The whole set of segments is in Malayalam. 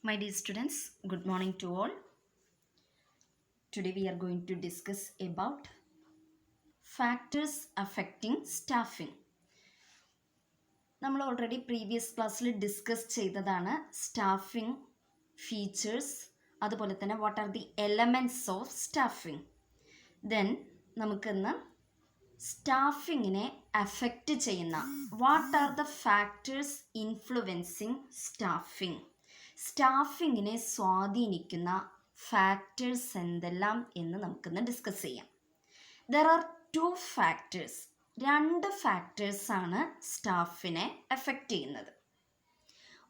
My dear students, good morning to all. Today we are going to discuss about factors affecting staffing. നമ്മൾ ഓൾറെഡി പ്രീവിയസ് ക്ലാസ്സിൽ ഡിസ്കസ് ചെയ്തതാണ് സ്റ്റാഫിംഗ് ഫീച്ചേഴ്സ്, അതുപോലെ തന്നെ what are the elements of staffing. Then നമുക്കിന്ന് സ്റ്റാഫിങ്ങിനെ അഫക്റ്റ് ചെയ്യുന്ന what are the factors influencing സ്റ്റാഫിങ്ങിനെ സ്വാധീനിക്കുന്ന ഫാക്ടേഴ്സ് എന്തെല്ലാം എന്ന് നമുക്കിന്ന് ഡിസ്കസ് ചെയ്യാം. ദർ ആർ രണ്ട് ഫാക്ടേഴ്സാണ് സ്റ്റാഫിനെ എഫക്റ്റ് ചെയ്യുന്നത്.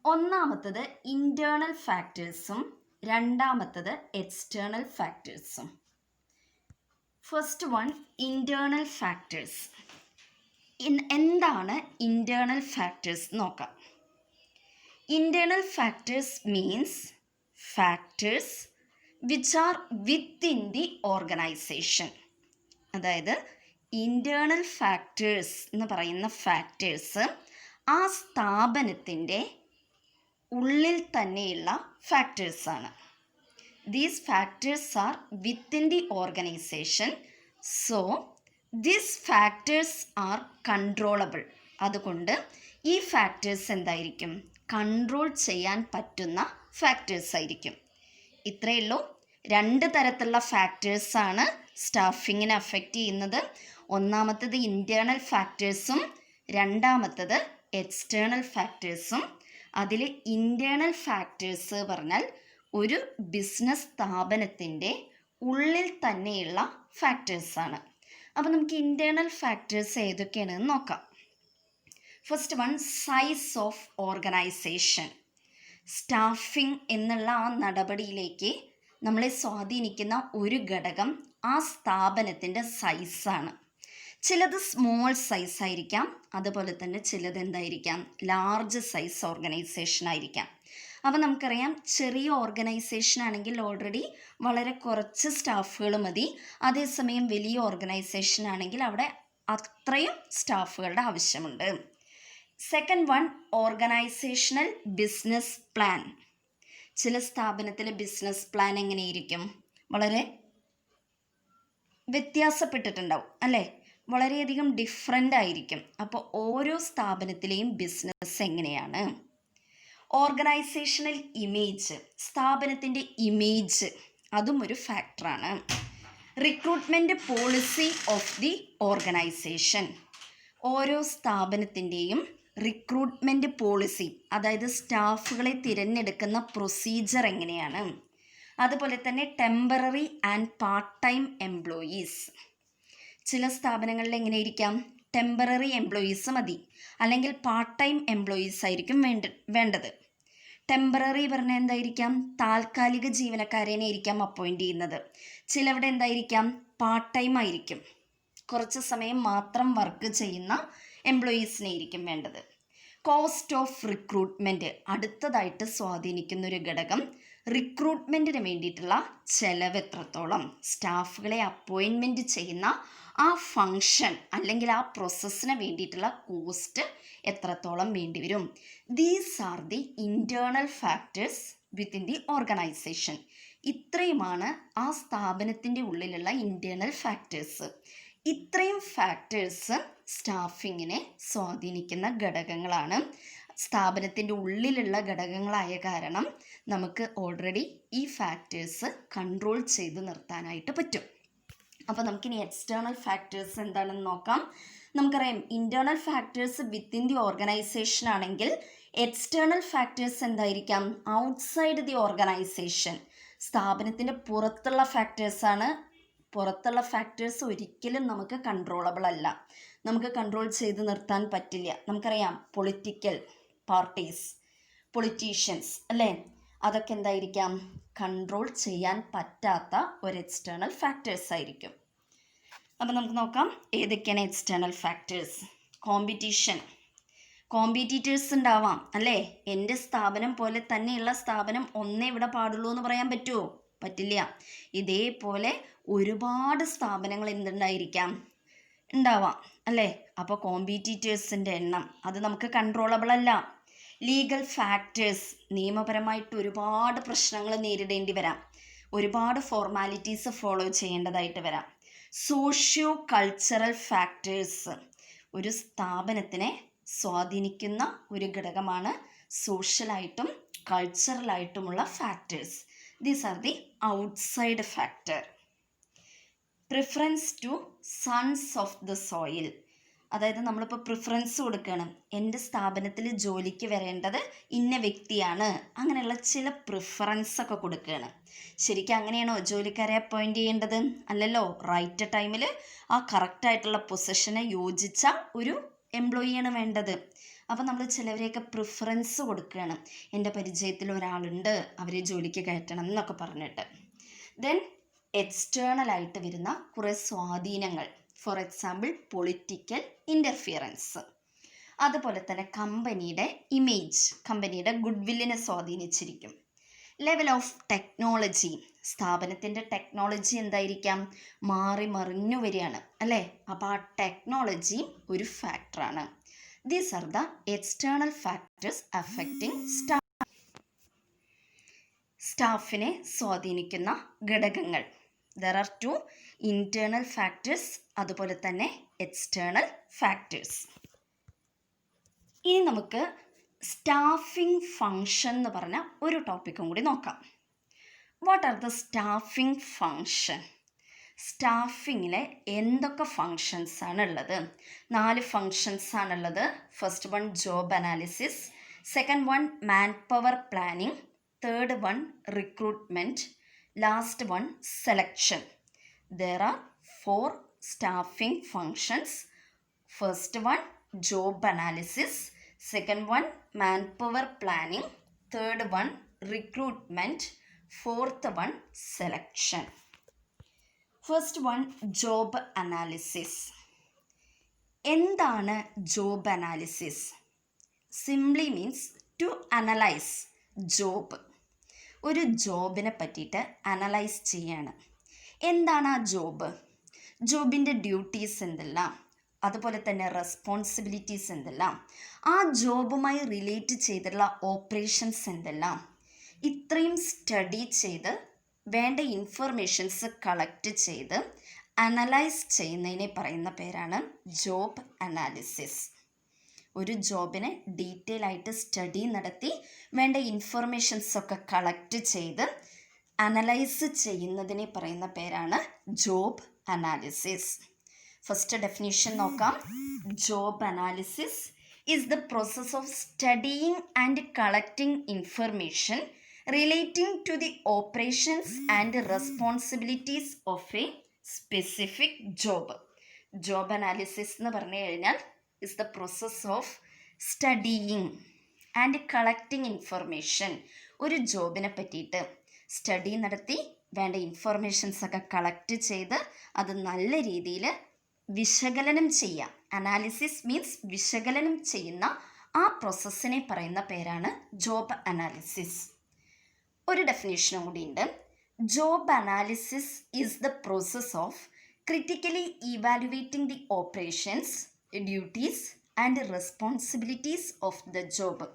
ഒന്നാമത്തത് ഇൻറ്റേർണൽ ഫാക്ടേഴ്സും രണ്ടാമത്തത് എക്സ്റ്റേണൽ ഫാക്ടേഴ്സും. First one, internal factors. എന്താണ് ഇൻറ്റേർണൽ ഫാക്ടേഴ്സ് നോക്കാം. Internal factors means factors which are within the organization. അതായത് ഇൻറ്റേർണൽ ഫാക്ടേഴ്സ് എന്ന് പറയുന്ന ഫാക്ടേഴ്സ് ആ സ്ഥാപനത്തിൻ്റെ ഉള്ളിൽ തന്നെയുള്ള ഫാക്ടേഴ്സാണ്. These factors are within the organization, so these factors are controllable. അതുകൊണ്ട് ഈ ഫാക്ടേഴ്സ് എന്തായിരിക്കും? കൺട്രോൾ ചെയ്യാൻ പറ്റുന്ന ഫാക്ടേഴ്സ് ആയിരിക്കും. ഇത്രയേ ഉള്ളൂ. രണ്ട് തരത്തിലുള്ള ഫാക്ടേഴ്സാണ് സ്റ്റാഫിങ്ങിനെ അഫക്റ്റ് ചെയ്യുന്നത്. ഒന്നാമത്തത് ഇൻറ്റേർണൽ ഫാക്ടേഴ്സും രണ്ടാമത്തത് എക്സ്റ്റേണൽ ഫാക്ടേഴ്സും. അതിൽ ഇൻറ്റേർണൽ ഫാക്ടേഴ്സ് പറഞ്ഞാൽ ഒരു ബിസിനസ് സ്ഥാപനത്തിൻ്റെ ഉള്ളിൽ തന്നെയുള്ള ഫാക്ടേഴ്സാണ്. അപ്പോൾ നമുക്ക് ഇൻറ്റേർണൽ ഫാക്ടേഴ്സ് ഏതൊക്കെയാണെന്ന് നോക്കാം. First one, size of organisation. Staffing എന്നുള്ള ആ നടപടിയിലേക്ക് നമ്മളെ സ്വാധീനിക്കുന്ന ഒരു ഘടകം ആ സ്ഥാപനത്തിൻ്റെ സൈസാണ്. ചിലത് സ്മോൾ സൈസ് ആയിരിക്കാം, അതുപോലെ തന്നെ ചിലത് എന്തായിരിക്കാം? ലാർജ് സൈസ് ഓർഗനൈസേഷൻ ആയിരിക്കാം. അപ്പോൾ നമുക്കറിയാം, ചെറിയ ഓർഗനൈസേഷൻ ആണെങ്കിൽ ഓൾറെഡി വളരെ കുറച്ച് സ്റ്റാഫുകൾ മതി. അതേസമയം വലിയ ഓർഗനൈസേഷൻ ആണെങ്കിൽ അവിടെ അത്രയും സ്റ്റാഫുകളുടെ ആവശ്യമുണ്ട്. Second one, organisational business plan. ചില സ്ഥാപനത്തിലെ ബിസിനസ് പ്ലാൻ എങ്ങനെയിരിക്കും? വളരെ വ്യത്യാസപ്പെട്ടിട്ടുണ്ടാവും അല്ലേ? വളരെയധികം ഡിഫറെൻ്റ് ആയിരിക്കും. അപ്പോൾ ഓരോ സ്ഥാപനത്തിലെയും ബിസിനസ് എങ്ങനെയാണ്? ഓർഗനൈസേഷണൽ ഇമേജ്, സ്ഥാപനത്തിൻ്റെ ഇമേജ്, അതും ഒരു ഫാക്ടറാണ്. Recruitment policy of the organisation. ഓരോ സ്ഥാപനത്തിൻ്റെയും റിക്രൂട്ട്മെൻറ്റ് പോളിസി, അതായത് സ്റ്റാഫുകളെ തിരഞ്ഞെടുക്കുന്ന പ്രൊസീജിയർ എങ്ങനെയാണ്? അതുപോലെ തന്നെ temporary and part time employees. ചില സ്ഥാപനങ്ങളിൽ എങ്ങനെയിരിക്കാം? ടെമ്പററി എംപ്ലോയീസ് മതി, അല്ലെങ്കിൽ പാർട്ട് ടൈം എംപ്ലോയീസ് ആയിരിക്കും വേണ്ടത്. ടെമ്പററി പറഞ്ഞാൽ എന്തായിരിക്കാം? താൽക്കാലിക ജീവനക്കാരനെ ആയിരിക്കാം അപ്പോയിൻ്റ് ചെയ്യുന്നത്. ചിലവിടെ എന്തായിരിക്കാം? പാർട്ട് ടൈം ആയിരിക്കും, കുറച്ച് സമയം മാത്രം വർക്ക് ചെയ്യുന്ന എംപ്ലോയീസിനെ ആയിരിക്കും വേണ്ടത്. കോസ്റ്റ് ഓഫ് റിക്രൂട്ട്മെൻറ്റ് അടുത്തതായിട്ട് സ്വാധീനിക്കുന്ന ഒരു ഘടകം. റിക്രൂട്ട്മെൻറ്റിന് വേണ്ടിയിട്ടുള്ള ചെലവ് എത്രത്തോളം, സ്റ്റാഫുകളെ അപ്പോയിൻമെൻറ്റ് ചെയ്യുന്ന ആ ഫങ്ഷൻ അല്ലെങ്കിൽ ആ പ്രോസസ്സിന് വേണ്ടിയിട്ടുള്ള കോസ്റ്റ് എത്രത്തോളം വേണ്ടിവരും. These are the internal factors within the organisation. ഇത്രയുമാണ് ആ സ്ഥാപനത്തിൻ്റെ ഉള്ളിലുള്ള ഇൻറ്റേർണൽ ഫാക്ടേഴ്സ്. ഇത്രയും ഫാക്ടേഴ്സ് സ്റ്റാഫിങ്ങിനെ സ്വാധീനിക്കുന്ന ഘടകങ്ങളാണ്. സ്ഥാപനത്തിൻ്റെ ഉള്ളിലുള്ള ഘടകങ്ങളായ കാരണം നമുക്ക് ഓൾറെഡി ഈ ഫാക്ടേഴ്സ് കൺട്രോൾ ചെയ്ത് നിർത്താനായിട്ട് പറ്റും. അപ്പോൾ നമുക്കിനി എക്സ്റ്റേണൽ ഫാക്ടേഴ്സ് എന്താണെന്ന് നോക്കാം. നമുക്കറിയാം, internal factors within the organisation ആണെങ്കിൽ എക്സ്റ്റേണൽ ഫാക്ടേഴ്സ് എന്തായിരിക്കാം? Outside the organisation. സ്ഥാപനത്തിൻ്റെ പുറത്തുള്ള ഫാക്ടേഴ്സാണ്. പുറത്തുള്ള ഫാക്ടേഴ്സ് ഒരിക്കലും നമുക്ക് കൺട്രോളബിൾ അല്ല, നമുക്ക് കൺട്രോൾ ചെയ്ത് നിർത്താൻ പറ്റില്ല. നമുക്കറിയാം, പൊളിറ്റിക്കൽ പാർട്ടീസ്, പൊളിറ്റീഷ്യൻസ് അല്ലേ, അതൊക്കെ എന്തായിരിക്കാം? കൺട്രോൾ ചെയ്യാൻ പറ്റാത്ത ഒരു എക്സ്റ്റേണൽ ഫാക്ടേഴ്സ് ആയിരിക്കും. അപ്പോൾ നമുക്ക് നോക്കാം ഏതൊക്കെയാണ് എക്സ്റ്റേണൽ ഫാക്ടേഴ്സ്. കോമ്പറ്റീഷൻ, കോമ്പറ്റീറ്റേഴ്സ് ഉണ്ടാവാം അല്ലേ? എൻ്റെ സ്ഥാപനം പോലെ തന്നെയുള്ള സ്ഥാപനം ഒന്നേ ഇവിടെ പാടുള്ളൂ എന്ന് പറയാൻ പറ്റുമോ? പറ്റില്ല. ഇതേപോലെ ഒരുപാട് സ്ഥാപനങ്ങൾ എന്തുണ്ടായിരിക്കാം? ഉണ്ടാവാം അല്ലേ? അപ്പോൾ കോമ്പറ്റീറ്റേഴ്സിൻ്റെ എണ്ണം അത് നമുക്ക് കൺട്രോളബിൾ അല്ല. ലീഗൽ ഫാക്ടേഴ്സ്, നിയമപരമായിട്ട് ഒരുപാട് പ്രശ്നങ്ങൾ നേരിടേണ്ടി വരാം, ഒരുപാട് ഫോർമാലിറ്റീസ് ഫോളോ ചെയ്യേണ്ടതായിട്ട് വരാം. സോഷ്യോ കൾച്ചറൽ ഫാക്ടേഴ്സ്, ഒരു സ്ഥാപനത്തിനെ സ്വാധീനിക്കുന്ന ഒരു ഘടകമാണ് സോഷ്യലായിട്ടും കൾച്ചറലായിട്ടുമുള്ള factors. These are the outside factor. Preference to sons of the soil, അതായത് നമ്മളിപ്പോൾ പ്രിഫറൻസ് കൊടുക്കുകയാണ്, എൻ്റെ സ്ഥാപനത്തിൽ ജോലിക്ക് വരേണ്ടത് ഇന്ന വ്യക്തിയാണ്, അങ്ങനെയുള്ള ചില പ്രിഫറൻസ് ഒക്കെ കൊടുക്കുകയാണ്. ശരിക്കും അങ്ങനെയാണോ ജോലിക്കാരെ അപ്പോയിൻ്റ് ചെയ്യേണ്ടത്? അല്ലല്ലോ. റൈറ്റ് ടൈമിൽ ആ കറക്റ്റായിട്ടുള്ള പൊസിഷനെ യോജിച്ച ഒരു എംപ്ലോയിയാണ് വേണ്ടത്. അപ്പോൾ നമ്മൾ ചിലവരെയൊക്കെ പ്രിഫറൻസ് കൊടുക്കുകയാണ്, എൻ്റെ പരിചയത്തിൽ ഒരാളുണ്ട്, അവരെ ജോലിക്ക് കയറ്റണം എന്നൊക്കെ പറഞ്ഞിട്ട്. ദെൻ എക്സ്റ്റേണലായിട്ട് വരുന്ന കുറേ സ്വാധീനങ്ങൾ, ഫോർ എക്സാമ്പിൾ പൊളിറ്റിക്കൽ ഇൻ്റർഫിയറൻസ്. അതുപോലെ തന്നെ കമ്പനിയുടെ ഇമേജ്, കമ്പനിയുടെ ഗുഡ് വില്ലിനെ സ്വാധീനിച്ചിരിക്കും. ലെവൽ ഓഫ് ടെക്നോളജി, സ്ഥാപനത്തിൻ്റെ ടെക്നോളജി എന്തായിരിക്കാം? മാറി മറിഞ്ഞു വരികയാണ് അല്ലേ? അപ്പോൾ ആ ടെക്നോളജി ഒരു ഫാക്ടറാണ്. These are the external factors affecting സ്റ്റാഫിനെ സ്വാധീനിക്കുന്ന ഘടകങ്ങൾ. ദർ ആർ 2 ഇൻറ്റേർണൽ ഫാക്ടേഴ്സ്, അതുപോലെ തന്നെ എക്സ്റ്റേണൽ ഫാക്ടേഴ്സ്. ഇനി നമുക്ക് സ്റ്റാഫിംഗ് ഫങ്ഷൻ എന്ന് പറഞ്ഞ ഒരു ടോപ്പിക്കും കൂടി നോക്കാം. What are the staffing function? സ്റ്റാഫിങ്ങിലെ എന്തൊക്കെ ഫങ്ഷൻസ് ആണ് ഉള്ളത്? 4 ഫങ്ഷൻസ് ആണുള്ളത്. First one job analysis, second one manpower planning, third one recruitment, last one selection. There are 4 staffing functions. First one job analysis, second one manpower planning, third one recruitment, fourth one selection. First one job analysis. എന്താണ് job analysis? Simply means to analyse job. ഒരു ജോബിനെ പറ്റിയിട്ട് അനലൈസ് ചെയ്യാണ്. എന്താണ് ആ ജോബ്? ജോബിൻ്റെ ഡ്യൂട്ടീസ് എന്തെല്ലാം, അതുപോലെ തന്നെ റെസ്പോൺസിബിലിറ്റീസ് എന്തെല്ലാം, ആ ജോബുമായി റിലേറ്റ് ചെയ്തിട്ടുള്ള ഓപ്പറേഷൻസ് എന്തെല്ലാം, ഇത്രയും സ്റ്റഡി ചെയ്ത് വേണ്ട ഇൻഫർമേഷൻസ് കളക്ട് ചെയ്ത് അനലൈസ് ചെയ്യുന്നതിനെ പറയുന്ന പേരാണ് ജോബ് അനാലിസിസ്. ഒരു ജോബിനെ ഡീറ്റെയിൽ ആയിട്ട് സ്റ്റഡി നടത്തി വേണ്ട ഇൻഫർമേഷൻസൊക്കെ കളക്ട് ചെയ്ത് അനലൈസ് ചെയ്യുന്നതിനെ പറയുന്ന പേരാണ് ജോബ് അനാലിസിസ്. ഫസ്റ്റ് ഡെഫിനിഷൻ നോക്കാം. Job analysis is the process of studying and collecting information relating to the operations and responsibilities of a specific job. Job analysis എന്ന് പറഞ്ഞു കഴിഞ്ഞാൽ is the process of studying and collecting information. ഒരു ജോബിനെ പറ്റിയിട്ട് സ്റ്റഡി നടത്തി വേണ്ട ഇൻഫർമേഷൻസൊക്കെ കളക്ട് ചെയ്ത് അത് നല്ല രീതിയിൽ വിശകലനം ചെയ്യാം. അനാലിസിസ് മീൻസ് വിശകലനം ചെയ്യുന്ന ആ പ്രോസസ്സിനെ പറയുന്ന പേരാണ് ജോബ് അനാലിസിസ്. ഒരു ഡെഫിനേഷനും കൂടിയുണ്ട്. Job analysis is the process of critically evaluating the operations, duties and responsibilities of the job.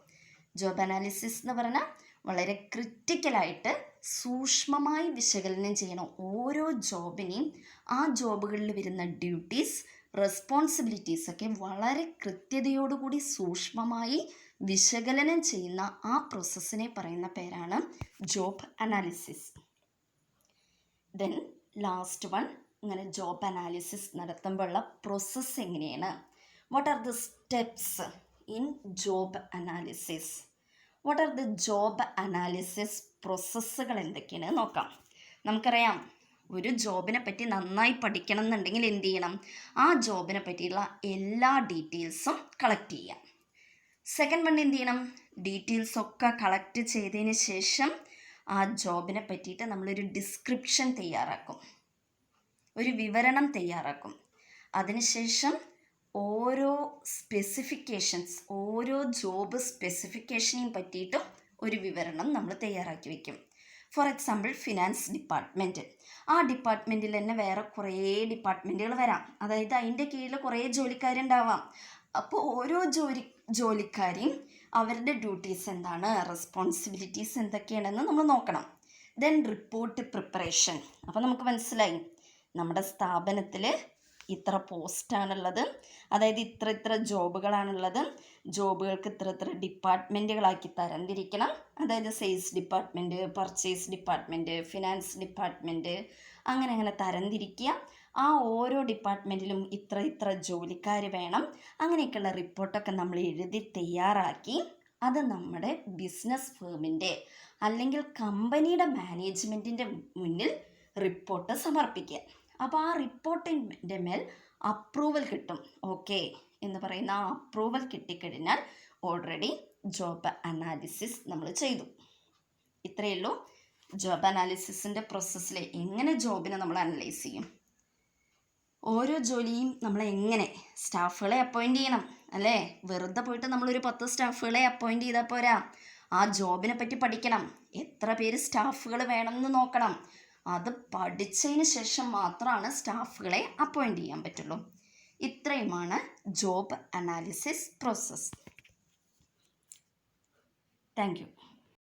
Job analysis എന്ന് പറഞ്ഞാൽ വളരെ ക്രിട്ടിക്കലായിട്ട് സൂക്ഷ്മമായി വിശകലനം ചെയ്യണം ഓരോ ജോബിനെയും. ആ ജോബുകളിൽ വരുന്ന ഡ്യൂട്ടീസ്, റെസ്പോൺസിബിലിറ്റീസൊക്കെ വളരെ കൃത്യതയോടുകൂടി സൂക്ഷ്മമായി വിശകലനം ചെയ്യുന്ന ആ പ്രോസസ്സിനെ പറയുന്ന പേരാണ് job analysis. Then last one, ഇങ്ങനെ ജോബ് അനാലിസിസ് നടത്തുമ്പോഴുള്ള പ്രോസസ്സ് എങ്ങനെയാണ്? What are the steps in job analysis? What are the job analysis പ്രോസസ്സുകൾ എന്തൊക്കെയാണ് നോക്കാം. നമുക്കറിയാം, ഒരു ജോബിനെ പറ്റി നന്നായി പഠിക്കണം എന്നുണ്ടെങ്കിൽ എന്ത് ചെയ്യണം? ആ ജോബിനെ പറ്റിയുള്ള എല്ലാ ഡീറ്റെയിൽസും കളക്ട് ചെയ്യാം. സെക്കൻഡ് വൺ എന്ത് ചെയ്യണം? ഡീറ്റെയിൽസൊക്കെ കളക്ട് ചെയ്തതിന് ശേഷം ആ ജോബിനെ പറ്റിയിട്ട് നമ്മളൊരു ഡിസ്ക്രിപ്ഷൻ തയ്യാറാക്കും, ഒരു വിവരണം തയ്യാറാക്കും. അതിനുശേഷം ഓരോ സ്പെസിഫിക്കേഷൻസ്, ഓരോ ജോബ് സ്പെസിഫിക്കേഷനെയും പറ്റിയിട്ടും ഒരു വിവരണം നമ്മൾ തയ്യാറാക്കി വയ്ക്കും. ഫോർ എക്സാമ്പിൾ ഫിനാൻസ് ഡിപ്പാർട്ട്മെൻറ്റ്, ആ ഡിപ്പാർട്ട്മെൻറ്റിൽ തന്നെ വേറെ കുറേ ഡിപ്പാർട്ട്മെൻറ്റുകൾ വരാം. അതായത് അതിൻ്റെ കീഴിൽ കുറേ ജോലിക്കാരുണ്ടാവാം. അപ്പോൾ ഓരോ ജോലിക്കാരെയും അവരുടെ ഡ്യൂട്ടീസ് എന്താണ്, റെസ്പോൺസിബിലിറ്റീസ് എന്തൊക്കെയാണെന്ന് നമ്മൾ നോക്കണം. Then report preparation. അപ്പോൾ നമുക്ക് മനസ്സിലായി നമ്മുടെ സ്ഥാപനത്തിൽ ഇത്ര പോസ്റ്റാണുള്ളത്, അതായത് ഇത്ര ജോബുകളാണുള്ളത്, ജോബുകൾക്ക് ഇത്ര ഡിപ്പാർട്ട്മെൻറ്റുകളാക്കി തരംതിരിക്കണം. അതായത് sales department, purchase department, finance department, അങ്ങനെ തരംതിരിക്കുക. ആ ഓരോ ഡിപ്പാർട്ട്മെൻറ്റിലും ഇത്ര ജോലിക്കാർ വേണം. അങ്ങനെയൊക്കെയുള്ള റിപ്പോർട്ടൊക്കെ നമ്മൾ എഴുതി തയ്യാറാക്കി അത് നമ്മുടെ ബിസിനസ് ഫേമിൻ്റെ അല്ലെങ്കിൽ കമ്പനിയുടെ മാനേജ്മെൻറ്റിൻ്റെ മുന്നിൽ റിപ്പോർട്ട് സമർപ്പിക്കുക. അപ്പോൾ ആ റിപ്പോർട്ടിൻ്റെ മേൽ അപ്രൂവൽ കിട്ടും. ഓക്കെ എന്ന് പറയുന്ന ആ അപ്രൂവൽ കിട്ടിക്കഴിഞ്ഞാൽ ഓൾറെഡി ജോബ് അനാലിസിസ് നമ്മൾ ചെയ്തു. ഇത്രയേ ഉള്ളൂ. ജോബ് അനാലിസിസിൻ്റെ പ്രോസസ്സിൽ എങ്ങനെ ജോബിനെ നമ്മൾ അനലൈസ് ചെയ്യും, ഓരോ ജോലിയും നമ്മൾ എങ്ങനെ സ്റ്റാഫുകളെ അപ്പോയിൻ്റ് ചെയ്യണം അല്ലേ. വെറുതെ പോയിട്ട് നമ്മളൊരു 10 സ്റ്റാഫുകളെ അപ്പോയിൻ്റ് ചെയ്താൽ പോരാ. ആ ജോബിനെ പറ്റി പഠിക്കണം, എത്ര പേര് സ്റ്റാഫുകൾ വേണമെന്ന് നോക്കണം. അത് പഠിച്ചതിന് ശേഷം മാത്രമാണ് സ്റ്റാഫുകളെ അപ്പോയിൻ്റ് ചെയ്യാൻ പറ്റുള്ളൂ. ഇത്രയുമാണ് job analysis process. Thank you.